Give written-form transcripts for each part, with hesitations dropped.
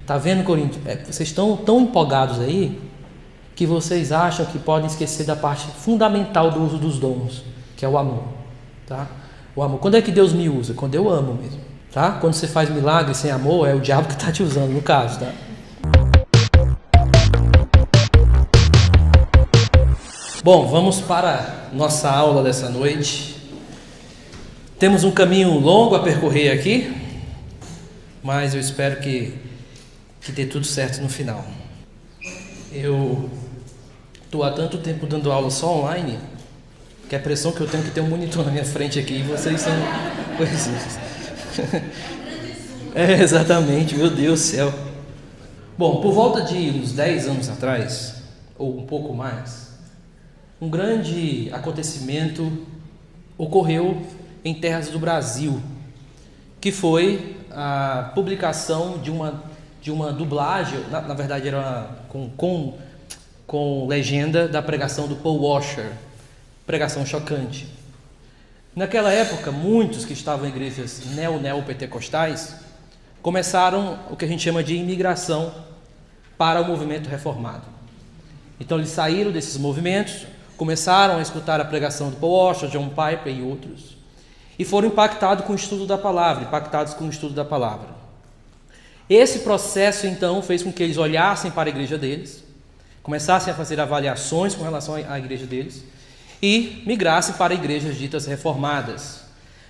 Tá vendo, Coríntios? Vocês estão tão empolgados aí que vocês acham que podem esquecer da parte fundamental do uso dos dons, que é o amor, tá? O amor. Quando é que Deus me usa? Quando eu amo mesmo, tá? Quando você faz milagre sem amor, é o diabo que está te usando, no caso, tá? Bom, vamos para nossa aula dessa noite. Temos um caminho longo a percorrer aqui, mas eu espero que dê tudo certo no final. Eu estou há tanto tempo dando aula só online, que a pressão que eu tenho que ter um monitor na minha frente aqui, e vocês são coisas. Exatamente, meu Deus do céu. Bom, por volta de uns 10 anos atrás, ou um pouco mais, um grande acontecimento ocorreu em terras do Brasil, que foi a publicação de uma dublagem, na verdade era com legenda da pregação do Paul Washer, pregação chocante. Naquela época, muitos que estavam em igrejas neopentecostais começaram o que a gente chama de imigração para o movimento reformado. Então eles saíram desses movimentos, começaram a escutar a pregação do Paul Washer, John Piper e outros, e foram impactados com o estudo da palavra, Esse processo, então, fez com que eles olhassem para a igreja deles, começassem a fazer avaliações com relação à igreja deles e migrassem para igrejas ditas reformadas.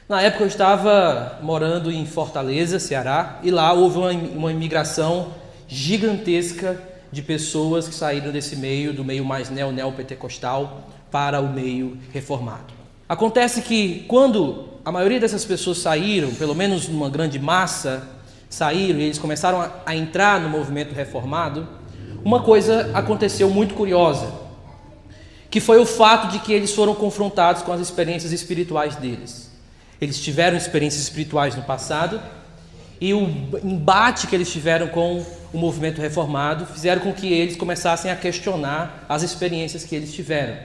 Na época eu estava morando em Fortaleza, Ceará, e lá houve uma imigração gigantesca de pessoas que saíram desse meio, do meio mais neopentecostal, para o meio reformado. Acontece que quando a maioria dessas pessoas saíram, pelo menos uma grande massa, saíram e eles começaram a entrar no movimento reformado, uma coisa aconteceu muito curiosa, que foi o fato de que eles foram confrontados com as experiências espirituais deles. Eles tiveram experiências espirituais no passado e o embate que eles tiveram com o movimento reformado fizeram com que eles começassem a questionar as experiências que eles tiveram.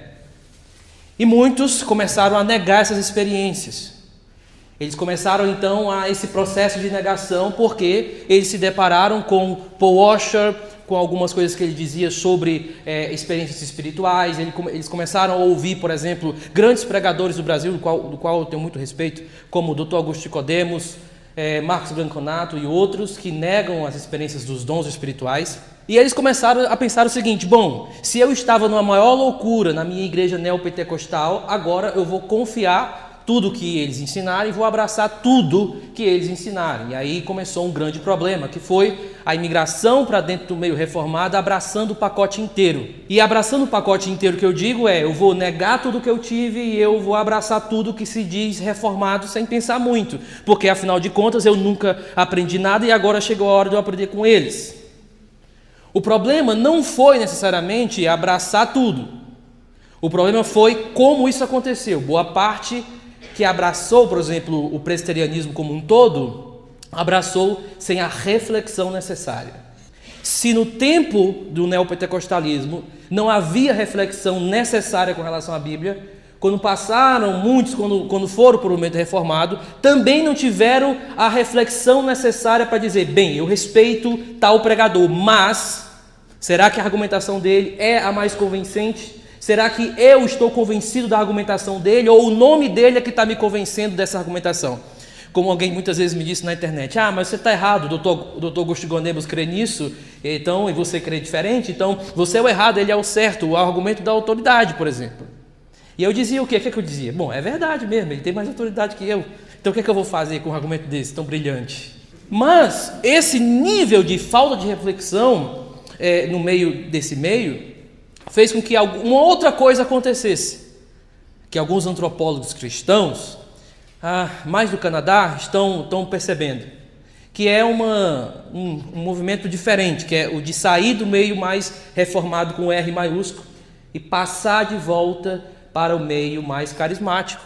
E muitos começaram a negar essas experiências. Eles começaram então a esse processo de negação porque eles se depararam com Paul Washer, com algumas coisas que ele dizia sobre experiências espirituais. Eles começaram a ouvir, por exemplo, grandes pregadores do Brasil, do qual eu tenho muito respeito, como o Dr. Augusto Nicodemos, Marcos Branconato e outros que negam as experiências dos dons espirituais. E eles começaram a pensar o seguinte: bom, se eu estava numa maior loucura na minha igreja neopentecostal, agora eu vou confiar tudo que eles ensinarem, vou abraçar tudo que eles ensinarem. E aí começou um grande problema, que foi a imigração para dentro do meio reformado, abraçando o pacote inteiro. E abraçando o pacote inteiro que eu digo eu vou negar tudo que eu tive e eu vou abraçar tudo que se diz reformado sem pensar muito, porque afinal de contas eu nunca aprendi nada e agora chegou a hora de eu aprender com eles. O problema não foi necessariamente abraçar tudo. O problema foi como isso aconteceu. Boa parte que abraçou, por exemplo, o presbiterianismo como um todo, abraçou sem a reflexão necessária. Se no tempo do neopentecostalismo não havia reflexão necessária com relação à Bíblia, quando passaram muitos, quando foram para o movimento reformado, também não tiveram a reflexão necessária para dizer: bem, eu respeito tal pregador, mas será que a argumentação dele é a mais convincente? Será que eu estou convencido da argumentação dele ou o nome dele é que está me convencendo dessa argumentação? Como alguém muitas vezes me disse na internet: mas você está errado, o doutor Augusto Nicodemos crê nisso, então, e você crê diferente, então você é o errado, ele é o certo, o argumento da autoridade, por exemplo. E eu dizia o quê? O que é que eu dizia? Bom, é verdade mesmo, ele tem mais autoridade que eu, então o que é que eu vou fazer com um argumento desse tão brilhante? Mas esse nível de falta de reflexão no meio desse meio fez com que uma outra coisa acontecesse, que alguns antropólogos cristãos, mais do Canadá, estão percebendo, que é um movimento diferente, que é o de sair do meio mais reformado com R maiúsculo e passar de volta para o meio mais carismático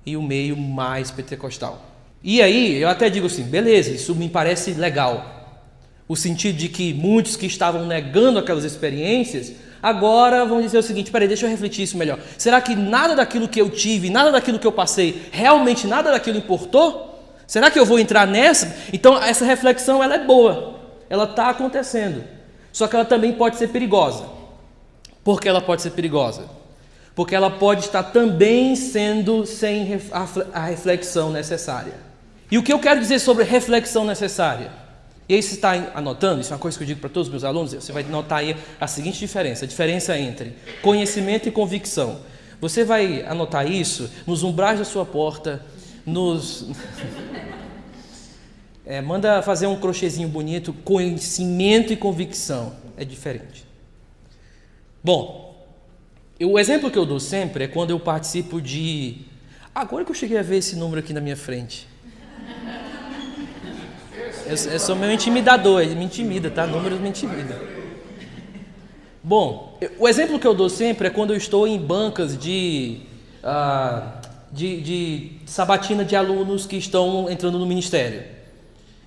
e o meio mais pentecostal. E aí eu até digo assim: beleza, isso me parece legal, o sentido de que muitos que estavam negando aquelas experiências agora vão dizer o seguinte: peraí, deixa eu refletir isso melhor. Será que nada daquilo que eu tive, nada daquilo que eu passei, realmente nada daquilo importou? Será que eu vou entrar nessa? Então essa reflexão ela é boa. ela está acontecendo. Só que ela também pode ser perigosa. Por que ela pode ser perigosa? Porque ela pode estar também sendo sem a reflexão necessária. E o que eu quero dizer sobre reflexão necessária? E aí você está anotando, isso é uma coisa que eu digo para todos os meus alunos, você vai notar aí a seguinte diferença, a diferença entre conhecimento e convicção. Você vai anotar isso nos umbrais da sua porta, manda fazer um crochêzinho bonito, conhecimento e convicção, é diferente. Bom, o exemplo que eu dou sempre é quando eu participo de... Agora que eu cheguei a ver esse número aqui na minha frente. Eu sou meio intimidador, ele me intimida, tá? Números me intimidam. Bom, o exemplo que eu dou sempre é quando eu estou em bancas de sabatina de alunos que estão entrando no ministério.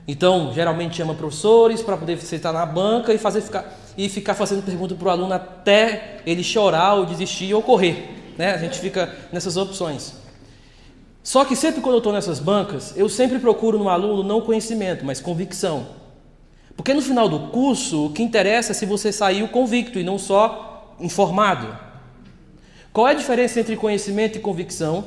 Então, geralmente chama professores para poder sentar na banca e ficar fazendo pergunta para o aluno até ele chorar ou desistir ou correr, né? A gente fica nessas opções. Só que sempre quando eu estou nessas bancas, eu sempre procuro no aluno não conhecimento, mas convicção. Porque no final do curso, o que interessa é se você saiu convicto e não só informado. Qual é a diferença entre conhecimento e convicção?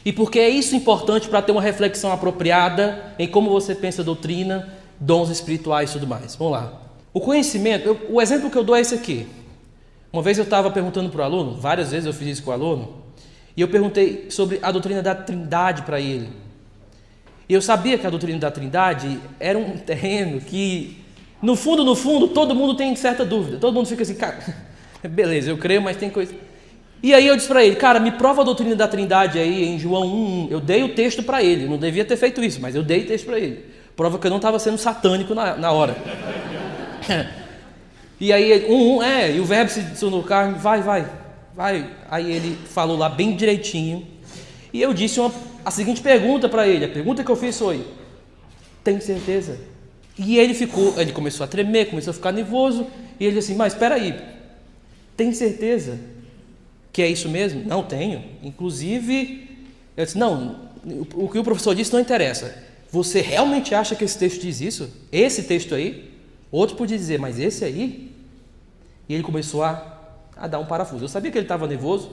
E por que é isso importante para ter uma reflexão apropriada em como você pensa a doutrina, dons espirituais e tudo mais? Vamos lá. O conhecimento, o exemplo que eu dou é esse aqui. Uma vez eu estava perguntando para o aluno, várias vezes eu fiz isso com o aluno, e eu perguntei sobre a doutrina da Trindade para ele. E eu sabia que a doutrina da Trindade era um terreno que, no fundo, todo mundo tem certa dúvida. Todo mundo fica assim, cara, beleza, eu creio, mas tem coisa... E aí eu disse para ele, cara, me prova a doutrina da Trindade aí em João 1:1. Eu dei o texto para ele, não devia ter feito isso, mas eu dei o texto para ele. Prova que eu não estava sendo satânico na hora. E aí, e o verbo se tornou carne, vai. Aí ele falou lá bem direitinho. E eu disse a seguinte pergunta para ele. A pergunta que eu fiz foi: tem certeza? E ele começou a tremer, começou a ficar nervoso. E ele disse assim: mas espera aí, tem certeza que é isso mesmo? Não tenho. Inclusive, eu disse: não, o que o professor disse não interessa. Você realmente acha que esse texto diz isso? Esse texto aí? Outro podia dizer, mas esse aí? E ele começou a dar um parafuso. Eu sabia que ele estava nervoso.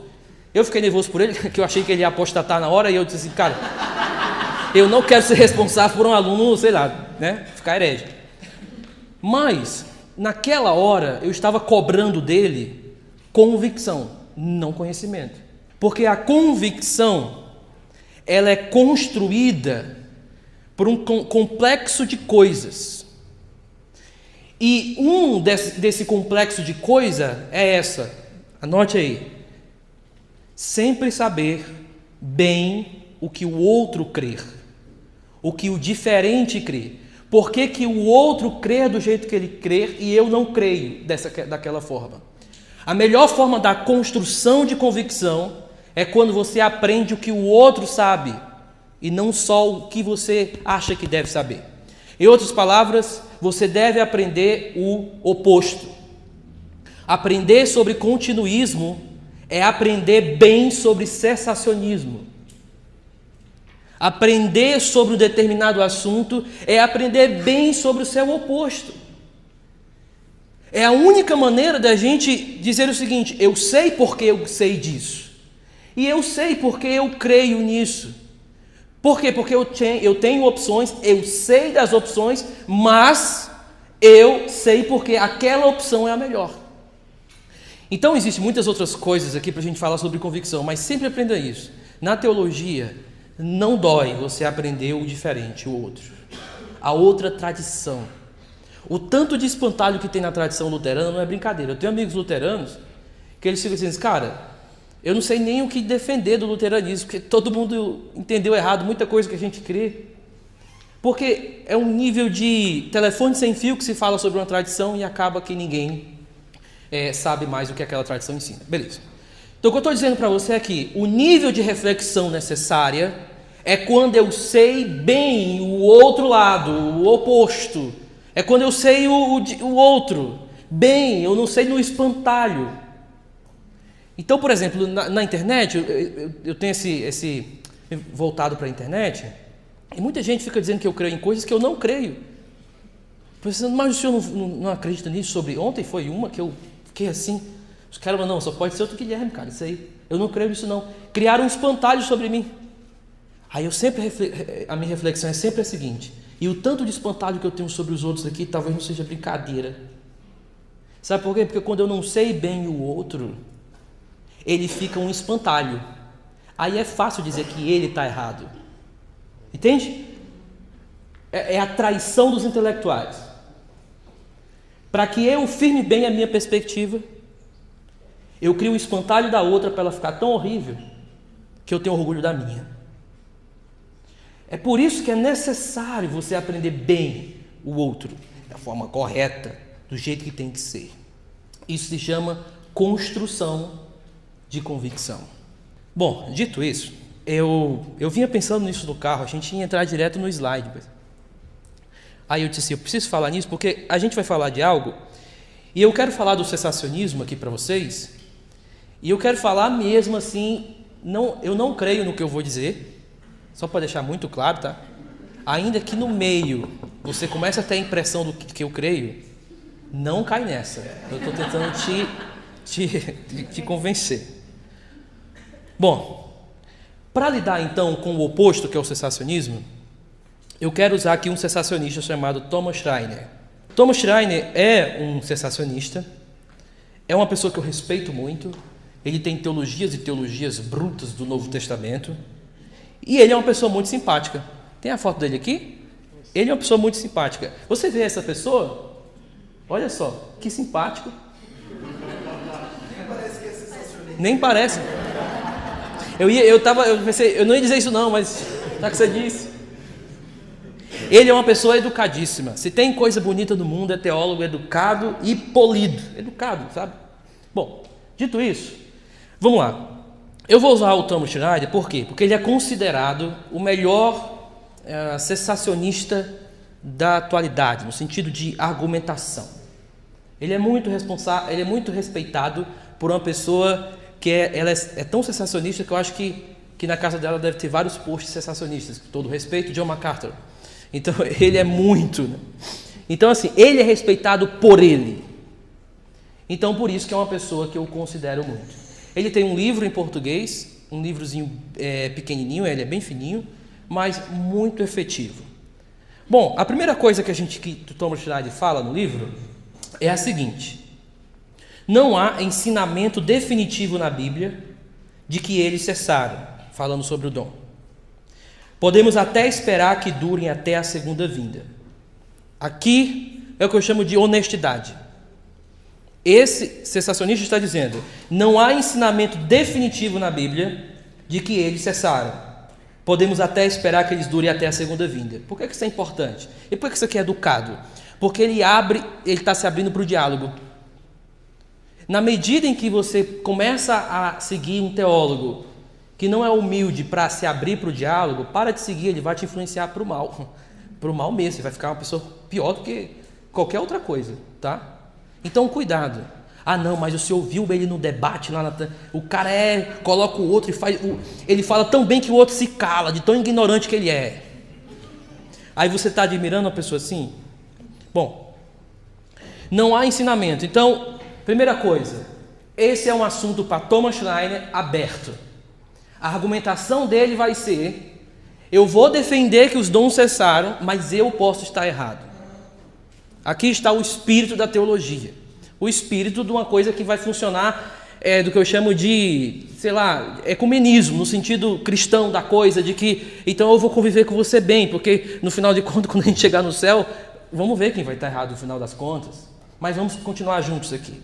Eu fiquei nervoso por ele, que eu achei que ele ia apostatar na hora. E eu disse assim, cara, eu não quero ser responsável por um aluno, sei lá, né, ficar herege. Mas, naquela hora, eu estava cobrando dele convicção, não conhecimento. Porque a convicção, ela é construída por um complexo de coisas. E desse complexo de coisa é essa. Anote aí. Sempre saber bem o que o outro crer. O que o diferente crê. Por que o outro crê do jeito que ele crê e eu não creio daquela forma? A melhor forma da construção de convicção é quando você aprende o que o outro sabe e não só o que você acha que deve saber. Em outras palavras, você deve aprender o oposto. Aprender sobre continuismo é aprender bem sobre cessacionismo. Aprender sobre um determinado assunto é aprender bem sobre o seu oposto. É a única maneira da gente dizer o seguinte: eu sei porque eu sei disso. E eu sei porque eu creio nisso. Por quê? Porque eu tenho opções, eu sei das opções, mas eu sei porque aquela opção é a melhor. Então, existem muitas outras coisas aqui para a gente falar sobre convicção, mas sempre aprenda isso. Na teologia, não dói você aprender o diferente, o outro. A outra tradição. O tanto de espantalho que tem na tradição luterana não é brincadeira. Eu tenho amigos luteranos que eles ficam assim, cara, eu não sei nem o que defender do luteranismo, porque todo mundo entendeu errado muita coisa que a gente crê. Porque é um nível de telefone sem fio que se fala sobre uma tradição e acaba que ninguém sabe mais o que aquela tradição ensina. Beleza. Então o que eu estou dizendo para você é que o nível de reflexão necessária é quando eu sei bem o outro lado, o oposto. É quando eu sei o outro bem, eu não sei no espantalho. Então, por exemplo, na internet, eu tenho esse voltado para a internet, e muita gente fica dizendo que eu creio em coisas que eu não creio. Pensando, mas o senhor não acredita nisso? Sobre ontem foi uma que eu fiquei assim. Os caras falaram, não, só pode ser outro Guilherme, cara, isso aí. Eu não creio nisso não. Criaram um espantalho sobre mim. Aí a minha reflexão é sempre a seguinte: e o tanto de espantalho que eu tenho sobre os outros aqui, talvez não seja brincadeira. Sabe por quê? Porque quando eu não sei bem o outro, ele fica um espantalho. Aí é fácil dizer que ele está errado. Entende? É a traição dos intelectuais. Para que eu firme bem a minha perspectiva, eu crio o espantalho da outra para ela ficar tão horrível que eu tenho orgulho da minha. É por isso que é necessário você aprender bem o outro, da forma correta, do jeito que tem que ser. Isso se chama construção de convicção. Bom, dito isso, eu vinha pensando nisso no carro, a gente ia entrar direto no slide. Aí eu disse assim, eu preciso falar nisso porque a gente vai falar de algo, e eu quero falar do cessacionismo aqui para vocês, e eu quero falar mesmo assim, eu não creio no que eu vou dizer, só para deixar muito claro, tá? Ainda que no meio você comece a ter a impressão do que eu creio, não cai nessa. Eu estou tentando te convencer. Bom, para lidar então com o oposto, que é o cessacionismo, eu quero usar aqui um cessacionista chamado Thomas Schreiner. Thomas Schreiner é um cessacionista, é uma pessoa que eu respeito muito, ele tem teologias e teologias brutas do Novo Testamento, e ele é uma pessoa muito simpática. Tem a foto dele aqui? Ele é uma pessoa muito simpática. Você vê essa pessoa? Olha só, que simpático. Nem parece que é sensacionalista. Nem parece. Eu pensei, eu não ia dizer isso não, mas já que você disse. Ele é uma pessoa educadíssima. Se tem coisa bonita no mundo, é teólogo educado e polido. Educado, sabe? Bom, dito isso, vamos lá. Eu vou usar o Thomas Schreiner, por quê? Porque ele é considerado o melhor cessacionista da atualidade, no sentido de argumentação. Ele é muito responsável, ele é muito respeitado por uma pessoa que ela é tão sensacionista que eu acho que na casa dela deve ter vários posts sensacionistas, com todo respeito, John MacArthur. Então, ele é muito... Né? Então, assim, ele é respeitado por ele. Então, por isso que é uma pessoa que eu considero muito. Ele tem um livro em português, um livrozinho pequenininho, ele é bem fininho, mas muito efetivo. Bom, a primeira coisa que o Thomas Schreiner fala no livro é a seguinte: não há ensinamento definitivo na Bíblia de que eles cessaram, falando sobre o dom. Podemos até esperar que durem até a segunda vinda. Aqui é o que eu chamo de honestidade. Esse cessacionista está dizendo, não há ensinamento definitivo na Bíblia de que eles cessaram. Podemos até esperar que eles durem até a segunda vinda. Por que isso é importante? E por que isso aqui é educado? Porque ele está se abrindo para o diálogo. Na medida em que você começa a seguir um teólogo que não é humilde para se abrir para o diálogo, para de seguir, ele vai te influenciar para o mal. Para o mal mesmo, você vai ficar uma pessoa pior do que qualquer outra coisa, tá? Então, cuidado. Ah, não, mas o senhor viu ele no debate lá o cara coloca o outro e ele fala tão bem que o outro se cala, de tão ignorante que ele é. Aí você está admirando uma pessoa assim? Bom, não há ensinamento. Então, primeira coisa, esse é um assunto para Thomas Schreiner aberto. A argumentação dele vai ser: eu vou defender que os dons cessaram, mas eu posso estar errado. Aqui está o espírito da teologia. O espírito de uma coisa que vai funcionar, do que eu chamo de, ecumenismo, no sentido cristão da coisa, de que, então eu vou conviver com você bem, porque no final de contas, quando a gente chegar no céu, vamos ver quem vai estar errado no final das contas, mas vamos continuar juntos aqui.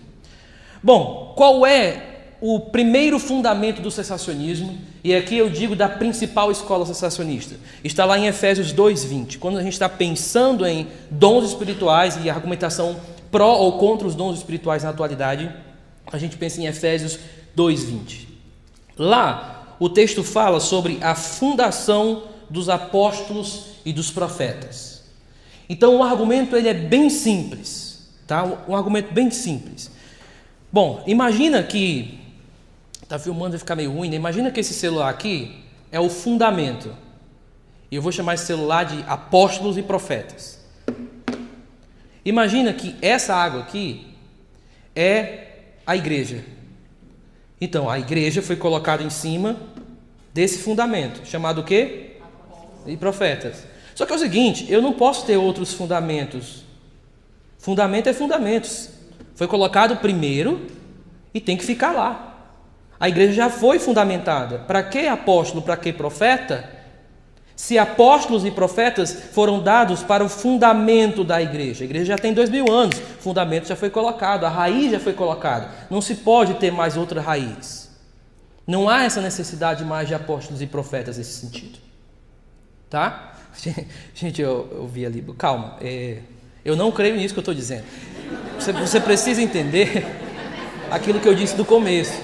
Bom, qual é o primeiro fundamento do cessacionismo? E aqui eu digo da principal escola cessacionista. Está lá em Efésios 2:20. Quando a gente está pensando em dons espirituais e argumentação pró ou contra os dons espirituais na atualidade, a gente pensa em Efésios 2:20. Lá, o texto fala sobre a fundação dos apóstolos e dos profetas. Então, o argumento ele é bem simples, tá? Um argumento bem simples. Bom, imagina que... Está filmando, vai ficar meio ruim, né? Imagina que esse celular aqui é o fundamento. E eu vou chamar esse celular de apóstolos e profetas. Imagina que essa água aqui é a igreja. Então, a igreja foi colocada em cima desse fundamento, chamado o quê? E profetas. Só que é o seguinte, eu não posso ter outros fundamentos. Fundamento é fundamentos. Foi colocado primeiro e tem que ficar lá. A igreja já foi fundamentada. Para que apóstolo, para que profeta? Se apóstolos e profetas foram dados para o fundamento da igreja. A igreja já tem 2000 anos, o fundamento já foi colocado, a raiz já foi colocada. Não se pode ter mais outra raiz. Não há essa necessidade mais de apóstolos e profetas nesse sentido. Tá? Gente, eu vi ali, calma, eu não creio nisso que eu estou dizendo. Você precisa entender aquilo que eu disse do começo,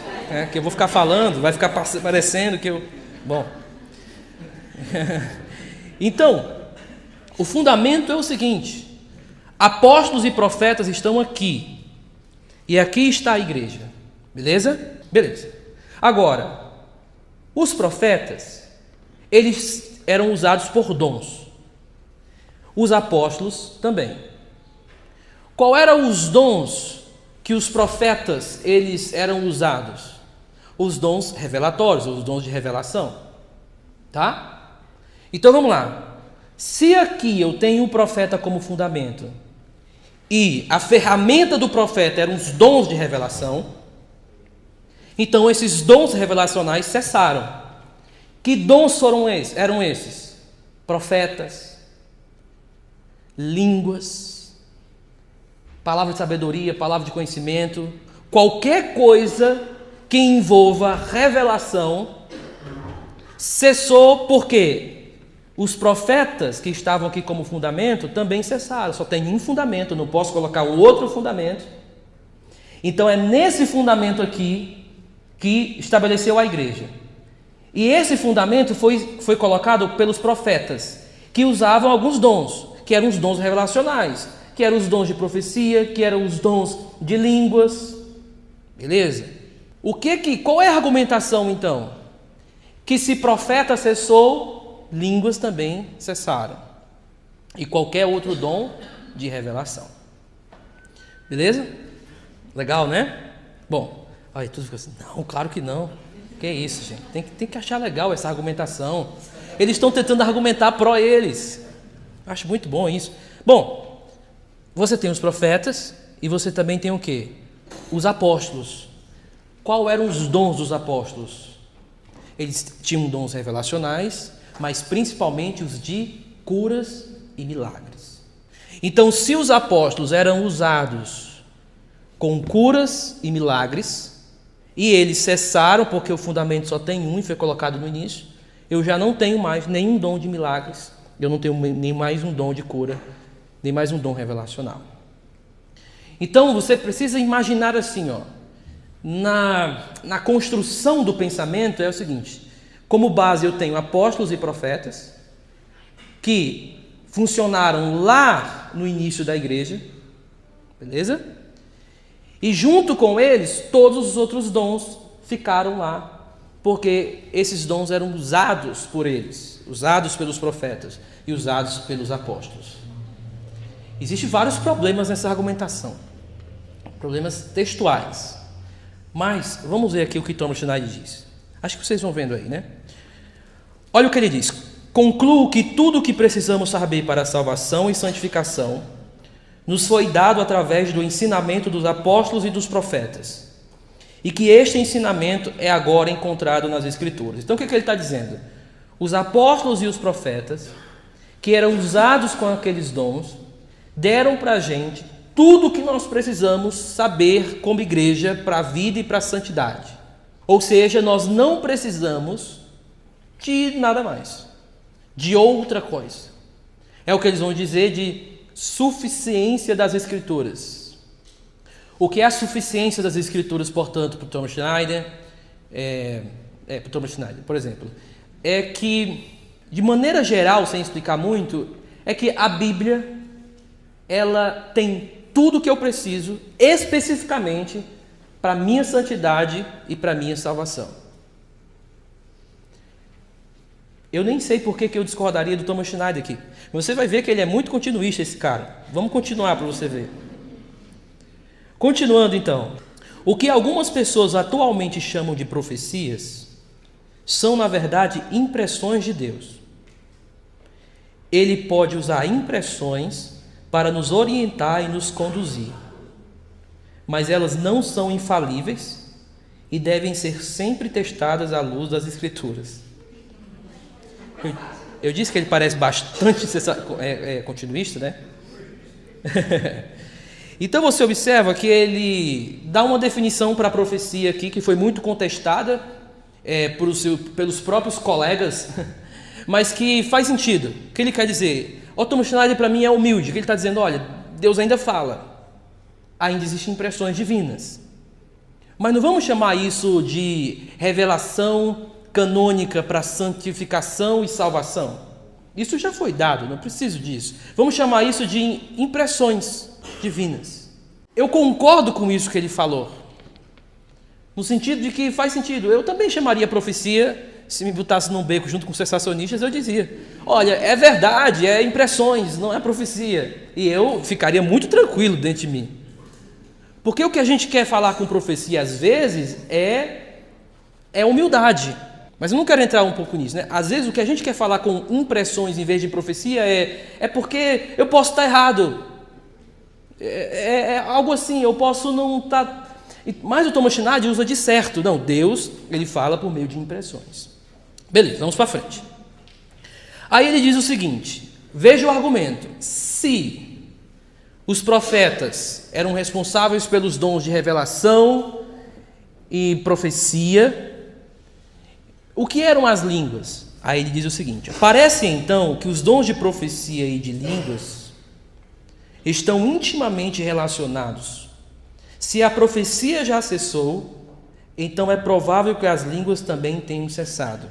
que eu vou ficar falando, vai ficar parecendo que eu... Bom... Então, o fundamento é o seguinte: apóstolos e profetas estão aqui, e aqui está a igreja, beleza? Beleza. Agora, os profetas, eles eram usados por dons, os apóstolos também. Qual eram os dons que os profetas eles eram usados? Os dons revelatórios, os dons de revelação, tá? Então vamos lá. Se aqui eu tenho o profeta como fundamento e a ferramenta do profeta eram os dons de revelação, então esses dons revelacionais cessaram. Que dons eram esses? Profetas, línguas, palavra de sabedoria, palavra de conhecimento, qualquer coisa que envolva revelação cessou. Por quê? Os profetas que estavam aqui como fundamento também cessaram. Só tem um fundamento, não posso colocar um outro fundamento. Então é nesse fundamento aqui que estabeleceu a igreja. E esse fundamento foi colocado pelos profetas, que usavam alguns dons, que eram os dons revelacionais, que eram os dons de profecia, que eram os dons de línguas. Beleza? Qual é a argumentação então? Que se profeta cessou, línguas também cessaram. E qualquer outro dom de revelação. Beleza? Legal, né? Bom, aí tudo fica assim, não, claro que não. Que isso, gente? Tem que achar legal essa argumentação. Eles estão tentando argumentar pró eles. Acho muito bom isso. Bom, você tem os profetas e você também tem o quê? Os apóstolos. Qual eram os dons dos apóstolos? Eles tinham dons revelacionais, mas principalmente os de curas e milagres. Então, se os apóstolos eram usados com curas e milagres, e eles cessaram porque o fundamento só tem um e foi colocado no início, eu já não tenho mais nenhum dom de milagres, eu não tenho nem mais um dom de cura, nem mais um dom revelacional. Então, você precisa imaginar assim, na construção do pensamento é o seguinte: como base eu tenho apóstolos e profetas que funcionaram lá no início da igreja, beleza? E junto com eles, todos os outros dons ficaram lá, porque esses dons eram usados por eles, usados pelos profetas e usados pelos apóstolos. Existem vários problemas nessa argumentação, problemas textuais. Mas vamos ver aqui o que Thomas Schneider diz. Acho que vocês vão vendo aí, né? Olha o que ele diz: concluo que tudo o que precisamos saber para a salvação e santificação nos foi dado através do ensinamento dos apóstolos e dos profetas, e que este ensinamento é agora encontrado nas Escrituras. Então o que ele está dizendo? Os apóstolos e os profetas, que eram usados com aqueles dons, deram para a gente tudo o que nós precisamos saber como igreja para a vida e para a santidade. Ou seja, nós não precisamos de nada mais, de outra coisa. É o que eles vão dizer de suficiência das Escrituras. O que é a suficiência das Escrituras, portanto, para o Thomas Schneider? Para o Thomas Schneider, por exemplo, é que, de maneira geral, sem explicar muito, é que a Bíblia, ela tem tudo o que eu preciso, especificamente, para a minha santidade e para a minha salvação. Eu nem sei por que eu discordaria do Thomas Schneider aqui. Você vai ver que ele é muito continuista, esse cara. Vamos continuar para você ver. Continuando então. O que algumas pessoas atualmente chamam de profecias são, na verdade, impressões de Deus. Ele pode usar impressões para nos orientar e nos conduzir. Mas elas não são infalíveis e devem ser sempre testadas à luz das Escrituras. Eu disse que ele parece bastante continuista, né? Então você observa que ele dá uma definição para a profecia aqui, que foi muito contestada pelos próprios colegas, mas que faz sentido. O que ele quer dizer? O Thomas Schneider para mim é humilde, que ele está dizendo, olha, Deus ainda fala, ainda existem impressões divinas. Mas não vamos chamar isso de revelação canônica para santificação e salvação. Isso já foi dado, não preciso disso. Vamos chamar isso de impressões divinas. Eu concordo com isso que ele falou, no sentido de que faz sentido. Eu também chamaria profecia, se me botasse num beco junto com os sensacionistas, eu dizia, olha, é verdade, é impressões, não é profecia. E eu ficaria muito tranquilo dentro de mim. Porque o que a gente quer falar com profecia, às vezes, é humildade. Mas eu não quero entrar um pouco nisso, né? Às vezes o que a gente quer falar com impressões em vez de profecia é porque eu posso estar errado. É algo assim, eu posso não estar... Mas o Thomas Schneider usa de certo. Não, Deus, ele fala por meio de impressões. Beleza, vamos para frente. Aí ele diz o seguinte, veja o argumento. Se os profetas eram responsáveis pelos dons de revelação e profecia, o que eram as línguas? Aí ele diz o seguinte, parece então que os dons de profecia e de línguas estão intimamente relacionados. Se a profecia já cessou, então é provável que as línguas também tenham cessado.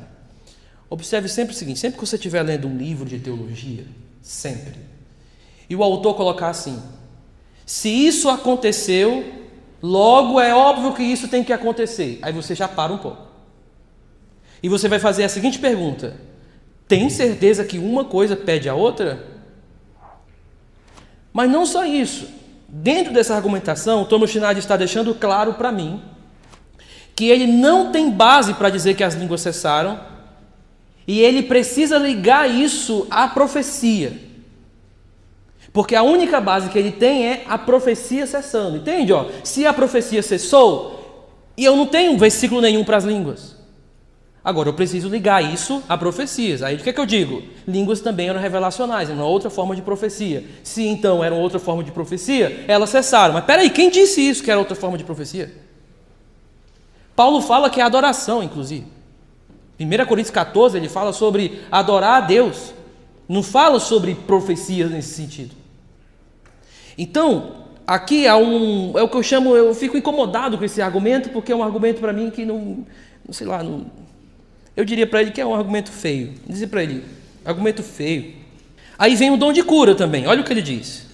Observe sempre o seguinte, sempre que você estiver lendo um livro de teologia, sempre, e o autor colocar assim, se isso aconteceu, logo é óbvio que isso tem que acontecer. Aí você já para um pouco. E você vai fazer a seguinte pergunta, tem certeza que uma coisa pede a outra? Mas não só isso. Dentro dessa argumentação, o Thomas Schneider está deixando claro para mim que ele não tem base para dizer que as línguas cessaram e ele precisa ligar isso à profecia. Porque a única base que ele tem é a profecia cessando. Entende? Se a profecia cessou, e eu não tenho versículo nenhum para as línguas. Agora, eu preciso ligar isso a profecias. Aí, o que eu digo? Línguas também eram revelacionais, era uma outra forma de profecia. Se, então, era outra forma de profecia, elas cessaram. Mas, peraí, quem disse isso que era outra forma de profecia? Paulo fala que é adoração, inclusive. 1 Coríntios 14, ele fala sobre adorar a Deus. Não fala sobre profecias nesse sentido. Então, aqui é o que eu chamo, eu fico incomodado com esse argumento, porque é um argumento para mim que não sei lá, eu diria para ele que é um argumento feio. Dizer para ele, argumento feio. Aí vem o dom de cura também, olha o que ele diz.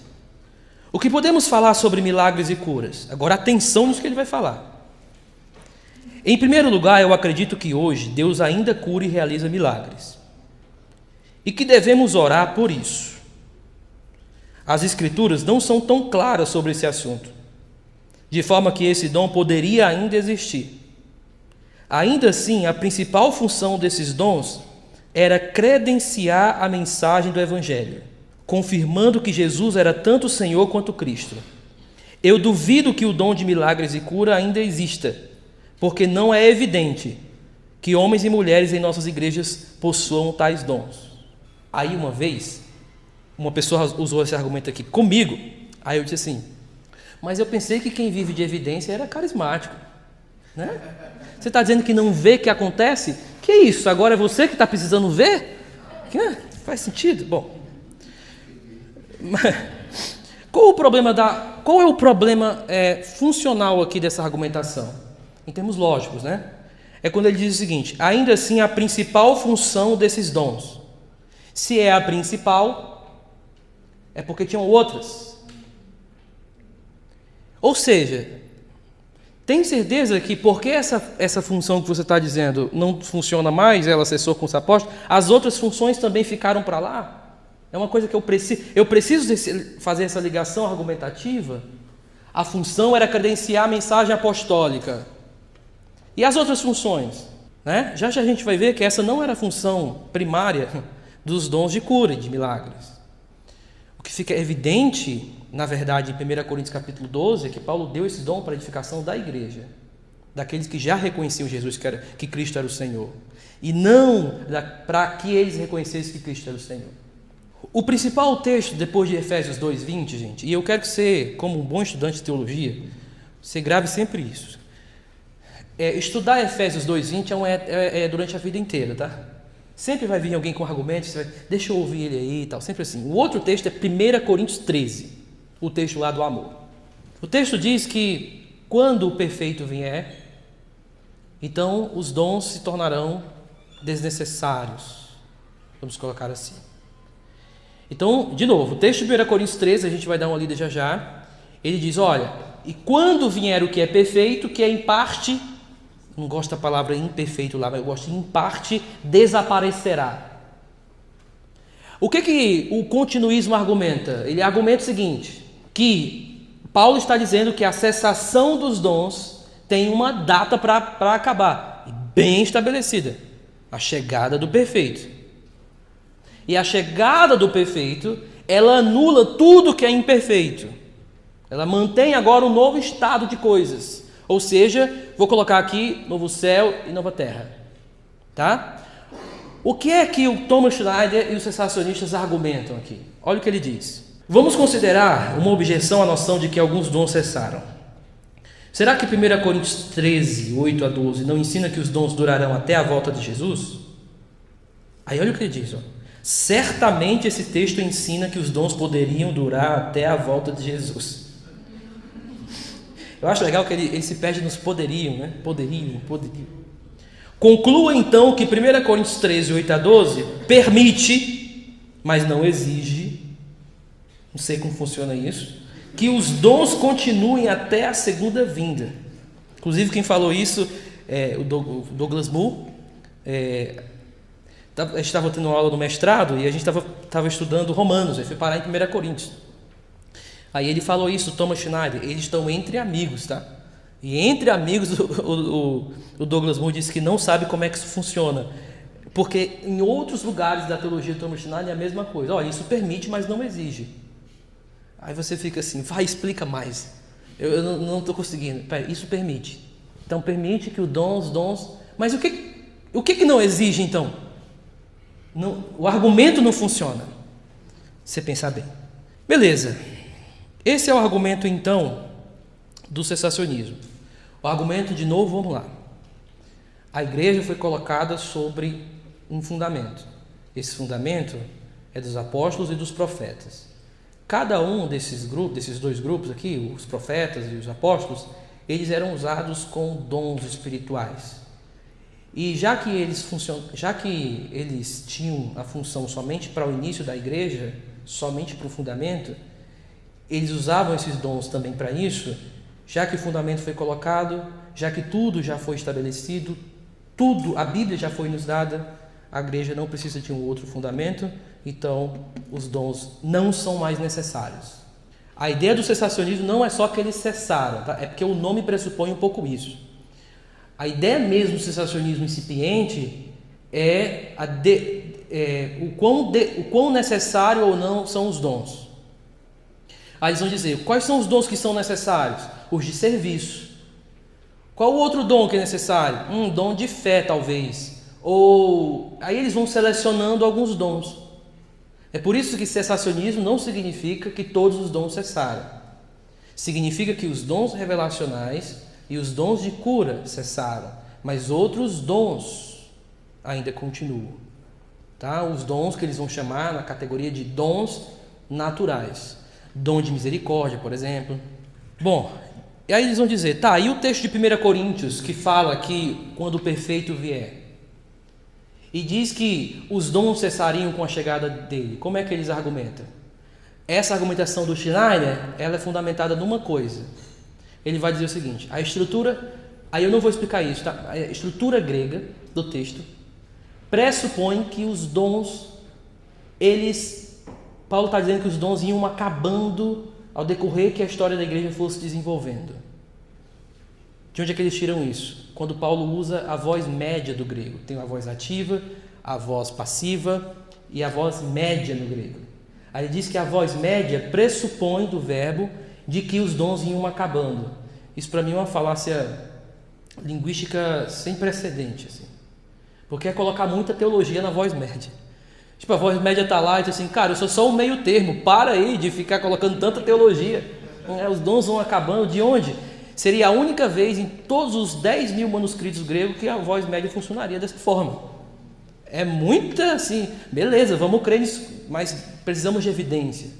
O que podemos falar sobre milagres e curas? Agora atenção nisso que ele vai falar. Em primeiro lugar, eu acredito que hoje Deus ainda cura e realiza milagres. E que devemos orar por isso. As Escrituras não são tão claras sobre esse assunto, de forma que esse dom poderia ainda existir. Ainda assim, a principal função desses dons era credenciar a mensagem do Evangelho, confirmando que Jesus era tanto o Senhor quanto o Cristo. Eu duvido que o dom de milagres e cura ainda exista, porque não é evidente que homens e mulheres em nossas igrejas possuam tais dons. Aí uma vez, uma pessoa usou esse argumento aqui comigo, aí eu disse assim, mas eu pensei que quem vive de evidência era carismático, né? Você está dizendo que não vê que acontece? Que isso? Agora é você que está precisando ver? Faz sentido? Bom, qual é o problema funcional aqui dessa argumentação? Em termos lógicos, né? É quando ele diz o seguinte, ainda assim a principal função desses dons. Se é a principal, é porque tinham outras. Ou seja, tem certeza que porque essa função que você está dizendo não funciona mais, ela cessou com os apóstolos, as outras funções também ficaram para lá? É uma coisa que eu preciso fazer essa ligação argumentativa. A função era credenciar a mensagem apostólica. E as outras funções? Né? Já a gente vai ver que essa não era a função primária dos dons de cura e de milagres. O que fica evidente, na verdade, em 1 Coríntios capítulo 12, é que Paulo deu esse dom para a edificação da igreja, daqueles que já reconheciam Jesus, que Cristo era o Senhor, e não para que eles reconhecessem que Cristo era o Senhor. O principal texto, depois de Efésios 2:20, gente, e eu quero que você, como um bom estudante de teologia, você grave sempre isso. Estudar Efésios 2:20 é durante a vida inteira, tá? Sempre vai vir alguém com argumentos, deixa eu ouvir ele aí e tal, sempre assim. O outro texto é 1 Coríntios 13, o texto lá do amor. O texto diz que quando o perfeito vier, então os dons se tornarão desnecessários. Vamos colocar assim. Então, de novo, o texto de 1 Coríntios 13, a gente vai dar uma lida já. Ele diz, olha, e quando vier o que é perfeito, que é em parte, não gosto da palavra imperfeito lá, mas eu gosto de em parte, desaparecerá. O que o continuismo argumenta? Ele argumenta o seguinte, que Paulo está dizendo que a cessação dos dons tem uma data para acabar, bem estabelecida, a chegada do perfeito. E a chegada do perfeito, ela anula tudo que é imperfeito. Ela mantém agora um novo estado de coisas. Ou seja, vou colocar aqui novo céu e nova terra. Tá? O que é que o Thomas Schneider e os cessacionistas argumentam aqui? Olha o que ele diz. Vamos considerar uma objeção à noção de que alguns dons cessaram. Será que 1 Coríntios 13, 8 a 12 não ensina que os dons durarão até a volta de Jesus? Aí olha o que ele diz, ó. Certamente esse texto ensina que os dons poderiam durar até a volta de Jesus. Eu acho legal que ele se perde nos poderiam, né? Poderiam. Conclua então que 1 Coríntios 13, 8 a 12 permite, mas não exige, não sei como funciona isso, que os dons continuem até a segunda vinda. Inclusive quem falou isso é o Douglas Moo. A gente estava tendo uma aula no mestrado e a gente estava estudando Romanos, aí foi parar em 1 Coríntios. Aí ele falou isso, Thomas Schneider, eles estão entre amigos, tá? E entre amigos o Douglas Moo disse que não sabe como é que isso funciona, porque em outros lugares da teologia de Thomas Schneider é a mesma coisa. Olha, isso permite, mas não exige. Aí você fica assim, vai, explica mais. Eu não estou conseguindo. Pera, isso permite. Então permite que os dons... Mas o que não exige então? Não, o argumento não funciona. Você pensar bem. Beleza. Esse é o argumento então do cessacionismo. O argumento, de novo, vamos lá. A igreja foi colocada sobre um fundamento. Esse fundamento é dos apóstolos e dos profetas. Cada um desses dois grupos aqui, os profetas e os apóstolos, eles eram usados com dons espirituais. E já que eles tinham a função somente para o início da igreja, somente para o fundamento, eles usavam esses dons também para isso, já que o fundamento foi colocado, já que tudo já foi estabelecido, a Bíblia já foi nos dada, a igreja não precisa de um outro fundamento, então os dons não são mais necessários. A ideia do cessacionismo não é só que eles cessaram, tá? É porque o nome pressupõe um pouco isso. A ideia mesmo do cessacionismo incipiente é o quão necessário ou não são os dons. Aí eles vão dizer, quais são os dons que são necessários? Os de serviço. Qual o outro dom que é necessário? Um dom de fé, talvez. Ou aí eles vão selecionando alguns dons. É por isso que cessacionismo não significa que todos os dons cessaram. Significa que os dons revelacionais e os dons de cura cessaram, mas outros dons ainda continuam. Tá? Os dons que eles vão chamar na categoria de dons naturais. Dom de misericórdia, por exemplo. Bom, e aí eles vão dizer, tá, e o texto de 1 Coríntios que fala que quando o perfeito vier, e diz que os dons cessariam com a chegada dele, como é que eles argumentam? Essa argumentação do Schneider, ela é fundamentada numa coisa. Ele vai dizer o seguinte: a estrutura, aí eu não vou explicar isso, tá? A estrutura grega do texto pressupõe que os dons, Paulo está dizendo que os dons iam acabando ao decorrer que a história da igreja fosse desenvolvendo. De onde é que eles tiram isso? Quando Paulo usa a voz média do grego. Tem a voz ativa, a voz passiva e a voz média no grego. Aí ele diz que a voz média pressupõe do verbo de que os dons iam acabando. Isso para mim é uma falácia linguística sem precedente, assim. Porque é colocar muita teologia na voz média. Tipo, a voz média está lá e diz assim: cara, eu sou só um meio termo, para aí de ficar colocando tanta teologia. Os dons vão acabando. De onde? Seria a única vez em todos os 10 mil manuscritos gregos que a voz média funcionaria dessa forma. É muita, assim, beleza, vamos crer nisso, mas precisamos de evidência.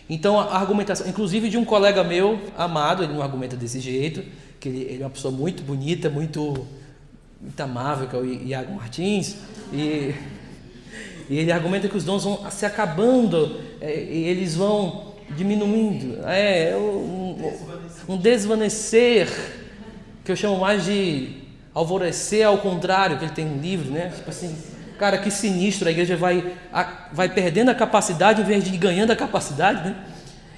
Então a argumentação, inclusive de um colega meu amado, ele não argumenta desse jeito, que ele é uma pessoa muito bonita, muito amável, que é o Iago Martins, e ele argumenta que os dons vão se acabando, e eles vão diminuindo. Um desvanecer, que eu chamo mais de alvorecer ao contrário, que ele tem um livro, né? Tipo assim, cara, que sinistro, a igreja vai perdendo a capacidade em vez de ir ganhando a capacidade, né?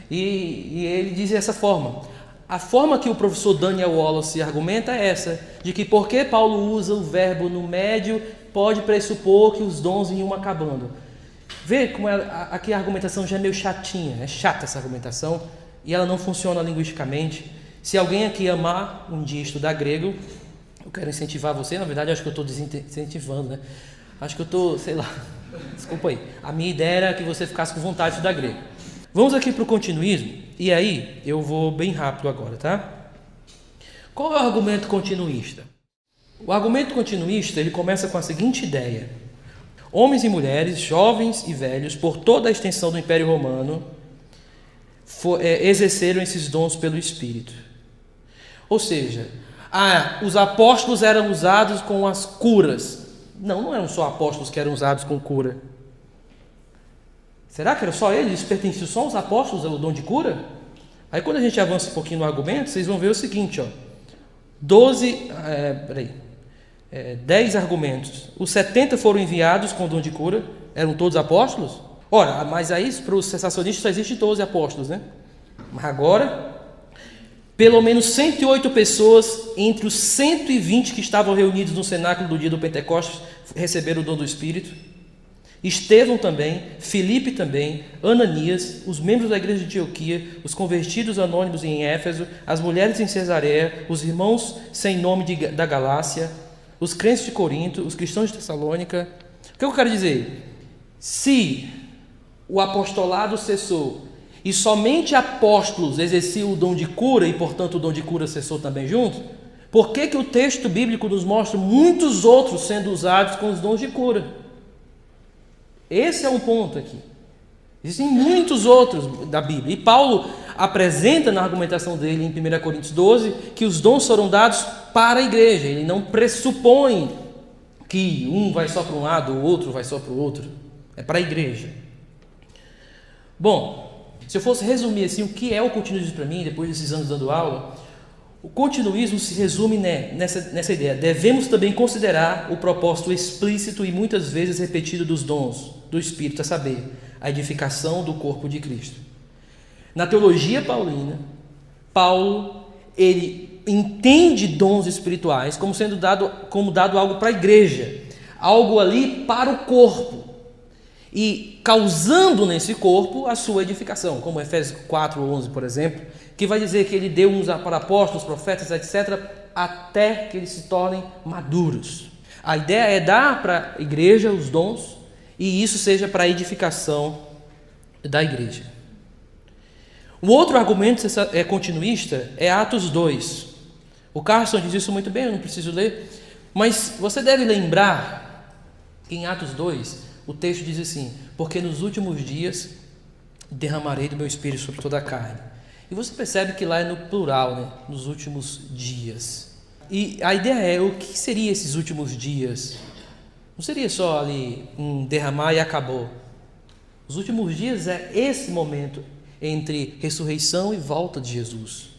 E ele diz dessa forma: a forma que o professor Daniel Wallace argumenta é essa, de que porque Paulo usa o verbo no médio, pode pressupor que os dons iam acabando. Vê como aqui a argumentação já é meio chatinha, é chata essa argumentação, e ela não funciona linguisticamente. Se alguém aqui amar um dia estudar grego, eu quero incentivar você, na verdade acho que eu estou desincentivando, né? Acho que eu estou, sei lá, desculpa aí. A minha ideia era que você ficasse com vontade de estudar grego. Vamos aqui para o continuismo, e aí eu vou bem rápido agora, tá? Qual é o argumento continuista? O argumento continuista, ele começa com a seguinte ideia: homens e mulheres, jovens e velhos, por toda a extensão do Império Romano, exerceram esses dons pelo Espírito. Ou seja, os apóstolos eram usados com as curas. Não eram só apóstolos que eram usados com cura. Será que era só eles? Pertenciam só aos apóstolos ao dom de cura? Aí quando a gente avança um pouquinho no argumento, vocês vão ver o seguinte, ó. 10 argumentos. Os 70 foram enviados com o dom de cura. Eram todos apóstolos? Ora, mas aí para os sensacionistas só existem 12 apóstolos, né? Mas agora, pelo menos 108 pessoas entre os 120 que estavam reunidos no cenáculo do dia do Pentecostes receberam o dom do Espírito. Estevão também, Filipe também, Ananias, os membros da igreja de Antioquia, os convertidos anônimos em Éfeso, as mulheres em Cesareia, os irmãos sem nome da Galácia, os crentes de Corinto, os cristãos de Tessalônica. O que eu quero dizer? Se o apostolado cessou e somente apóstolos exerciam o dom de cura e, portanto, o dom de cura cessou também junto, por que o texto bíblico nos mostra muitos outros sendo usados com os dons de cura? Esse é um ponto aqui. Existem muitos outros da Bíblia. E Paulo apresenta na argumentação dele em 1 Coríntios 12 que os dons foram dados para a igreja. Ele não pressupõe que um vai só para um lado, o outro vai só para o outro. É para a igreja. Bom, se eu fosse resumir assim, o que é o continuismo para mim, depois desses anos dando aula, o continuismo se resume nessa ideia. Devemos também considerar o propósito explícito e muitas vezes repetido dos dons do Espírito, a saber, a edificação do corpo de Cristo. Na teologia paulina, Paulo, ele entende dons espirituais como sendo dado algo para a igreja, algo ali para o corpo, e causando nesse corpo a sua edificação, como Efésios 4:11, por exemplo, que vai dizer que ele deu uns para apóstolos, profetas, etc., até que eles se tornem maduros. A ideia é dar para a igreja os dons, e isso seja para a edificação da igreja. O outro argumento continuista é Atos 2. O Carson diz isso muito bem, eu não preciso ler, mas você deve lembrar que em Atos 2, o texto diz assim: porque nos últimos dias derramarei do meu espírito sobre toda a carne. E você percebe que lá é no plural, né? Nos últimos dias. E a ideia é, o que seria esses últimos dias? Não seria só ali derramar e acabou. Os últimos dias é esse momento entre ressurreição e volta de Jesus.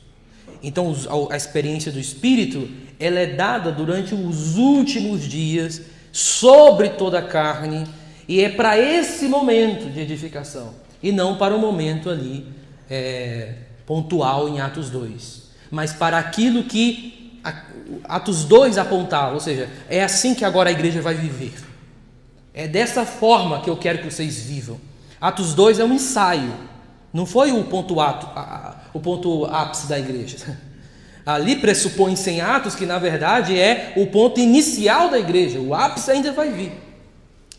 Então a experiência do Espírito, ela é dada durante os últimos dias, sobre toda a carne, e é para esse momento de edificação, e não para o momento ali pontual em Atos 2, mas para aquilo que Atos 2 apontava, ou seja, é assim que agora a igreja vai viver. É dessa forma que eu quero que vocês vivam. Atos 2 é um ensaio, não foi o ponto ápice da igreja. Ali pressupõe-se em Atos que, na verdade, é o ponto inicial da igreja. O ápice ainda vai vir,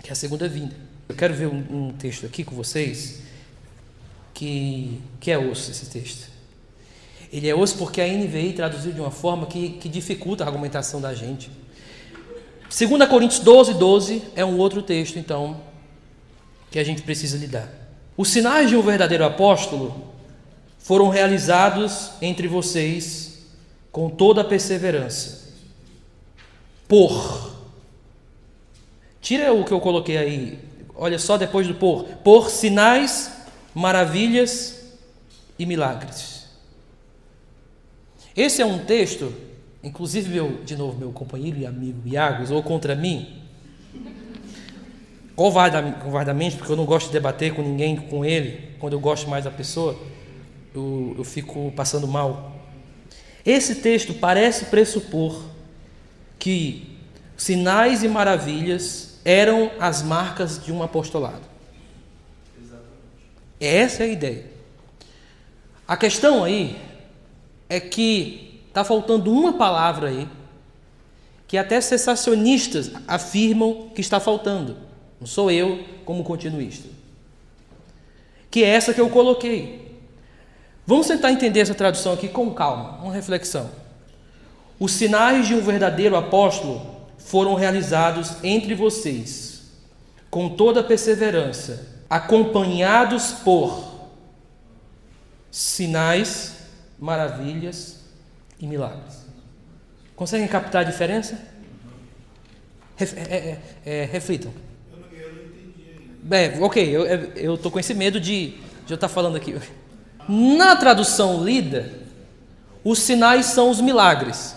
que é a segunda vinda. Eu quero ver um texto aqui com vocês, que é osso esse texto. Ele é osso porque a NVI traduziu de uma forma que dificulta a argumentação da gente. 2 Coríntios 12 é um outro texto, então, que a gente precisa lidar. Os sinais de um verdadeiro apóstolo foram realizados entre vocês com toda a perseverança. Tira o que eu coloquei aí, olha só depois do por sinais, maravilhas e milagres. Esse é um texto, inclusive meu companheiro e amigo Iago usou contra mim, covardamente, porque eu não gosto de debater com ninguém, com ele. Quando eu gosto mais da pessoa, eu fico passando mal. Esse texto parece pressupor que sinais e maravilhas eram as marcas de um apostolado. Essa é a ideia. A questão aí é que está faltando uma palavra aí, que até sensacionistas afirmam que está faltando. Não sou eu como continuista. Que é essa que eu coloquei. Vamos tentar entender essa tradução aqui com calma, uma reflexão. Os sinais de um verdadeiro apóstolo foram realizados entre vocês, com toda perseverança, acompanhados por sinais, maravilhas e milagres. Conseguem captar a diferença? Reflitam. Eu não entendi ainda. Ok, eu estou com esse medo de eu estar falando aqui. Na tradução lida, os sinais são os milagres.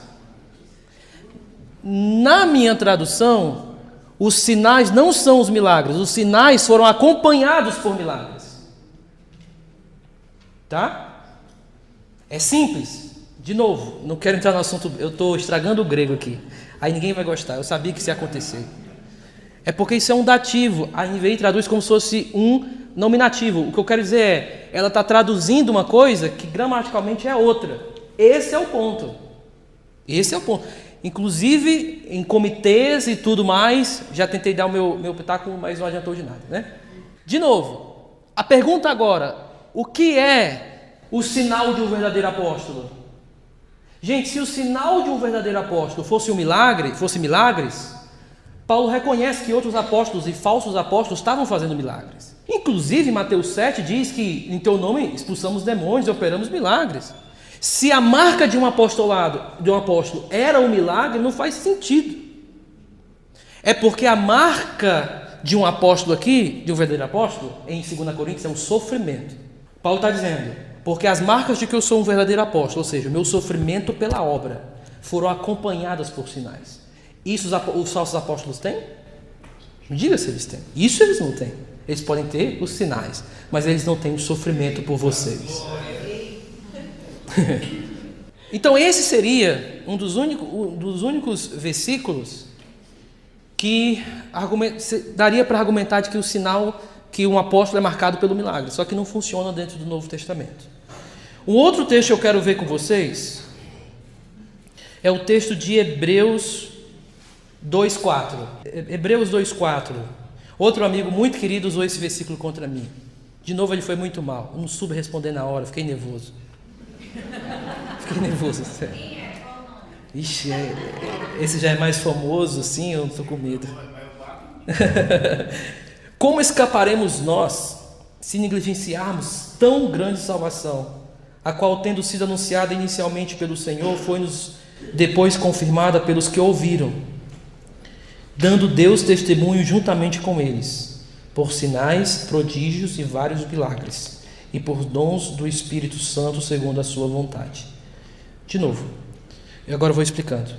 Na minha tradução, os sinais não são os milagres, os sinais foram acompanhados por milagres. Tá? É simples. De novo, não quero entrar no assunto, eu estou estragando o grego aqui. Aí ninguém vai gostar, eu sabia que isso ia acontecer. É porque isso é um dativo, a NVI traduz como se fosse um nominativo. O que eu quero dizer é, ela está traduzindo uma coisa que gramaticalmente é outra. Esse é o ponto. Esse é o ponto. Inclusive, em comitês e tudo mais, já tentei dar o meu pitaco, mas não adiantou de nada, né? De novo, a pergunta agora, o que é o sinal de um verdadeiro apóstolo? Gente, se o sinal de um verdadeiro apóstolo fosse milagres, Paulo reconhece que outros apóstolos e falsos apóstolos estavam fazendo milagres. Inclusive, Mateus 7 diz que em teu nome expulsamos demônios e operamos milagres. Se a marca de um apóstolo era um milagre, não faz sentido. É porque a marca de um apóstolo aqui, de um verdadeiro apóstolo, em 2 Coríntios, é o sofrimento. Paulo está dizendo, porque as marcas de que eu sou um verdadeiro apóstolo, ou seja, o meu sofrimento pela obra, foram acompanhadas por sinais. Isso os falsos apóstolos têm? Me diga se eles têm. Isso eles não têm. Eles podem ter os sinais, mas eles não têm o sofrimento por vocês. Então esse seria um dos únicos versículos que daria para argumentar de que o sinal, que um apóstolo é marcado pelo milagre, só que não funciona dentro do Novo Testamento. Um outro texto que eu quero ver com vocês é o texto de Hebreus 2:4. Hebreus 2:4. Outro amigo muito querido usou esse versículo contra mim. De novo ele foi muito mal. Eu não soube responder na hora, fiquei nervoso. Sério. Ixi, esse já é mais famoso, sim, eu não estou com medo. Como escaparemos nós se negligenciarmos tão grande salvação, a qual, tendo sido anunciada inicialmente pelo Senhor, foi-nos depois confirmada pelos que ouviram, dando Deus testemunho juntamente com eles, por sinais, prodígios e vários milagres, e por dons do Espírito Santo segundo a sua vontade. De novo, e agora eu vou explicando.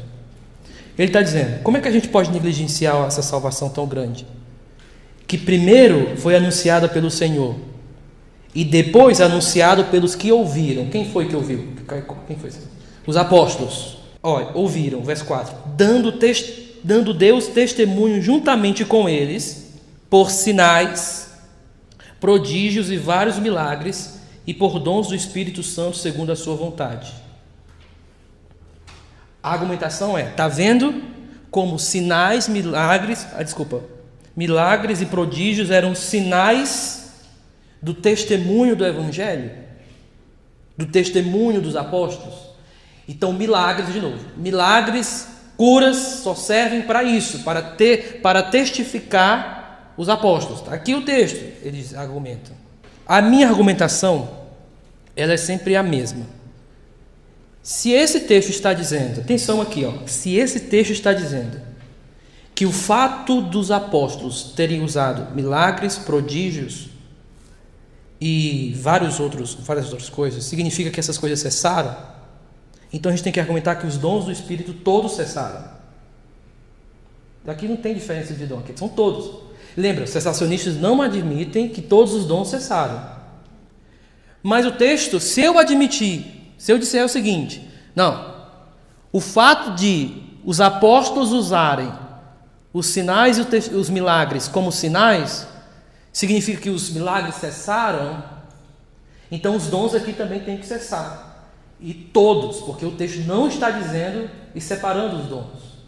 Ele está dizendo, como é que a gente pode negligenciar essa salvação tão grande? Que primeiro foi anunciada pelo Senhor, e depois anunciado pelos que ouviram. Quem foi que ouviu? Quem foi? Os apóstolos. Olha, ouviram, verso 4. Dando Deus testemunho juntamente com eles, por sinais, prodígios e vários milagres, e por dons do Espírito Santo segundo a sua vontade. A argumentação é, está vendo como sinais, milagres e prodígios eram sinais do testemunho do Evangelho, do testemunho dos apóstolos. Então, milagres, de novo, milagres, curas só servem para isso, para testificar os apóstolos. Está aqui o texto, eles argumentam. A minha argumentação, ela é sempre a mesma. Se esse texto está dizendo, atenção aqui, se esse texto está dizendo que o fato dos apóstolos terem usado milagres, prodígios e várias outras coisas, significa que essas coisas cessaram, então a gente tem que argumentar que os dons do Espírito todos cessaram. Daqui não tem diferença de dom, aqui são todos. Lembra, os cessacionistas não admitem que todos os dons cessaram. Mas o texto, se eu disser o seguinte, não, o fato de os apóstolos usarem os sinais e os milagres como sinais, significa que os milagres cessaram, então os dons aqui também têm que cessar. E todos, porque o texto não está dizendo e separando os dons.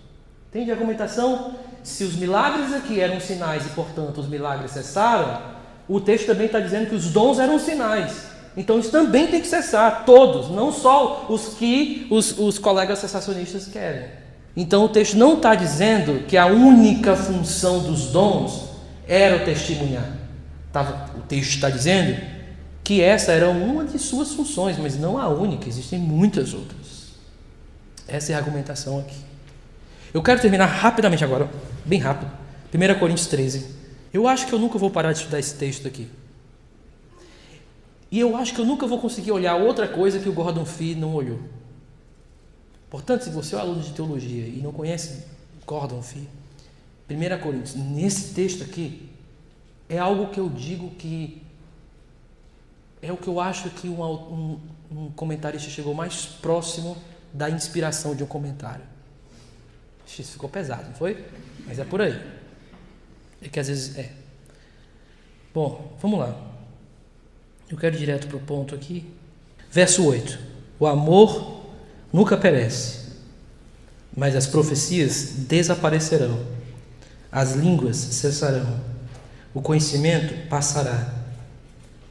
Entende a argumentação? Se os milagres aqui eram sinais e, portanto, os milagres cessaram, o texto também está dizendo que os dons eram sinais. Então isso também tem que cessar, todos, não só os que os colegas cessacionistas querem. Então o texto não está dizendo que a única função dos dons era o testemunhar. O texto está dizendo que essa era uma de suas funções, mas não a única, existem muitas outras. Essa é a argumentação aqui. Eu quero terminar rapidamente agora, bem rápido, 1 Coríntios 13. Eu acho que eu nunca vou parar de estudar esse texto aqui. E eu acho que eu nunca vou conseguir olhar outra coisa que o Gordon Fee não olhou. Portanto, se você é um aluno de teologia e não conhece Gordon Fee, 1 Coríntios, nesse texto aqui, é algo que eu digo que é o que eu acho que um comentarista chegou mais próximo da inspiração de um comentário. Isso ficou pesado, não foi? Mas é por aí. É que às vezes é. Bom, vamos lá. Eu quero ir direto para o ponto aqui. Verso 8. O amor nunca perece, mas as profecias desaparecerão. As línguas cessarão. O conhecimento passará.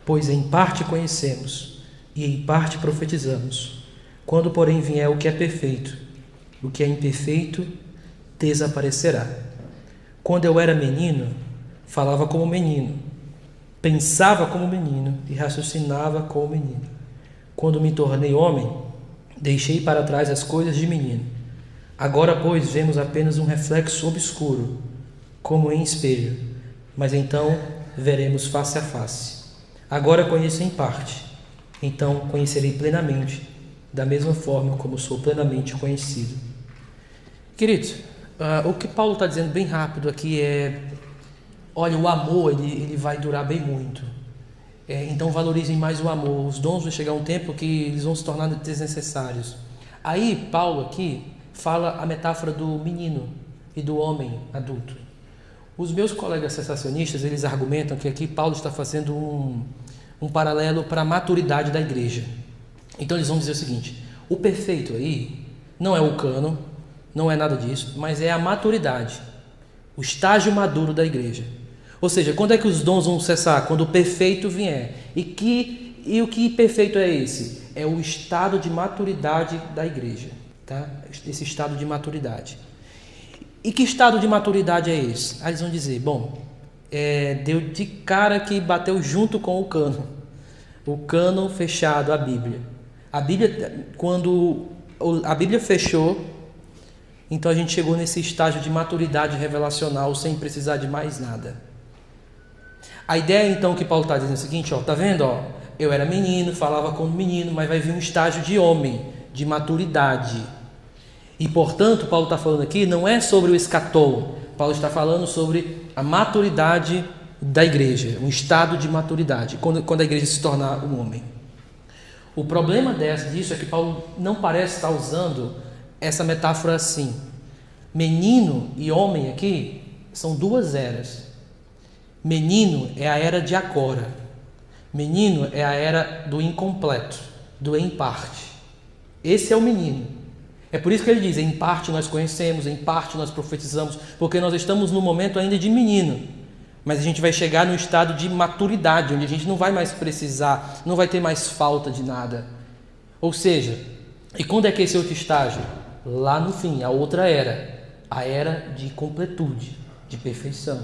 Pois em parte conhecemos e em parte profetizamos. Quando, porém, vier o que é perfeito, o que é imperfeito desaparecerá. Quando eu era menino, falava como menino, pensava como menino e raciocinava como menino. Quando me tornei homem, deixei para trás as coisas de menino. Agora, pois, vemos apenas um reflexo obscuro, como em espelho, mas então veremos face a face. Agora conheço em parte, então conhecerei plenamente, da mesma forma como sou plenamente conhecido. Queridos, o que Paulo está dizendo bem rápido aqui é, olha, o amor ele vai durar bem muito. Então valorizem mais o amor. Os dons vai chegar um tempo que eles vão se tornar desnecessários. Aí Paulo aqui fala a metáfora do menino e do homem adulto. Os meus colegas cessacionistas, eles argumentam que aqui Paulo está fazendo um paralelo para a maturidade da igreja. Então eles vão dizer o seguinte, o perfeito aí não é o cânon, não é nada disso, mas é a maturidade, o estágio maduro da igreja. Ou seja, quando é que os dons vão cessar? Quando o perfeito vier. E o que perfeito é esse? É o estado de maturidade da igreja, tá? Esse estado de maturidade. E que estado de maturidade é esse? Aí eles vão dizer, deu de cara que bateu junto com o cânon fechado, a Bíblia. Quando a Bíblia fechou, então a gente chegou nesse estágio de maturidade revelacional sem precisar de mais nada. A ideia então que Paulo está dizendo é o seguinte, tá vendo? Eu era menino, falava como menino, mas vai vir um estágio de homem. de maturidade. E, portanto, Paulo está falando aqui, não é sobre o escatol. Paulo está falando sobre a maturidade da igreja, um estado de maturidade, quando a igreja se tornar um homem. O problema disso é que Paulo não parece estar usando essa metáfora assim. Menino e homem aqui são duas eras. Menino é a era de agora. Menino é a era do incompleto, do em parte. Esse é o menino. É por isso que ele diz, em parte nós conhecemos, em parte nós profetizamos, porque nós estamos no momento ainda de menino. Mas a gente vai chegar no estado de maturidade, onde a gente não vai mais precisar, não vai ter mais falta de nada. Ou seja, e quando é que esse outro estágio? Lá no fim, a outra era, a era de completude, de perfeição.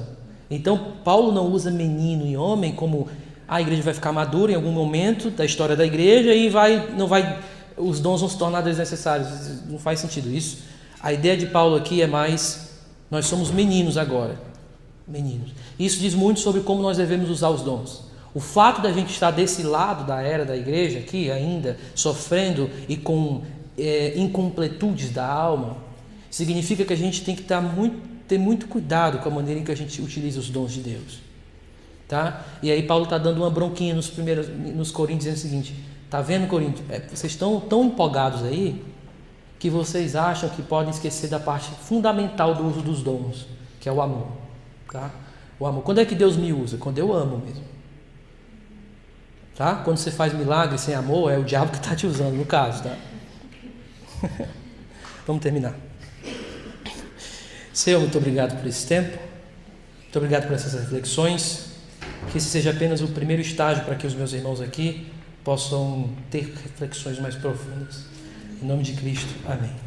Então, Paulo não usa menino e homem como a igreja vai ficar madura em algum momento da história da igreja e os dons vão se tornar desnecessários. Não faz sentido isso. A ideia de Paulo aqui é mais, nós somos meninos agora. Meninos. Isso diz muito sobre como nós devemos usar os dons. O fato da gente estar desse lado da era da igreja aqui ainda, sofrendo e com incompletudes da alma, significa que a gente tem que ter muito cuidado com a maneira em que a gente utiliza os dons de Deus. Tá? E aí Paulo está dando uma bronquinha nos Coríntios, dizendo o seguinte, tá vendo, Coríntios? Vocês estão tão empolgados aí que vocês acham que podem esquecer da parte fundamental do uso dos dons, que é o amor. Tá? O amor. Quando é que Deus me usa? Quando eu amo mesmo. Tá? Quando você faz milagre sem amor, é o diabo que está te usando, no caso. Tá? Vamos terminar. Senhor, muito obrigado por esse tempo. Muito obrigado por essas reflexões. Que esse seja apenas o primeiro estágio para que os meus irmãos aqui possam ter reflexões mais profundas. Em nome de Cristo. Amém.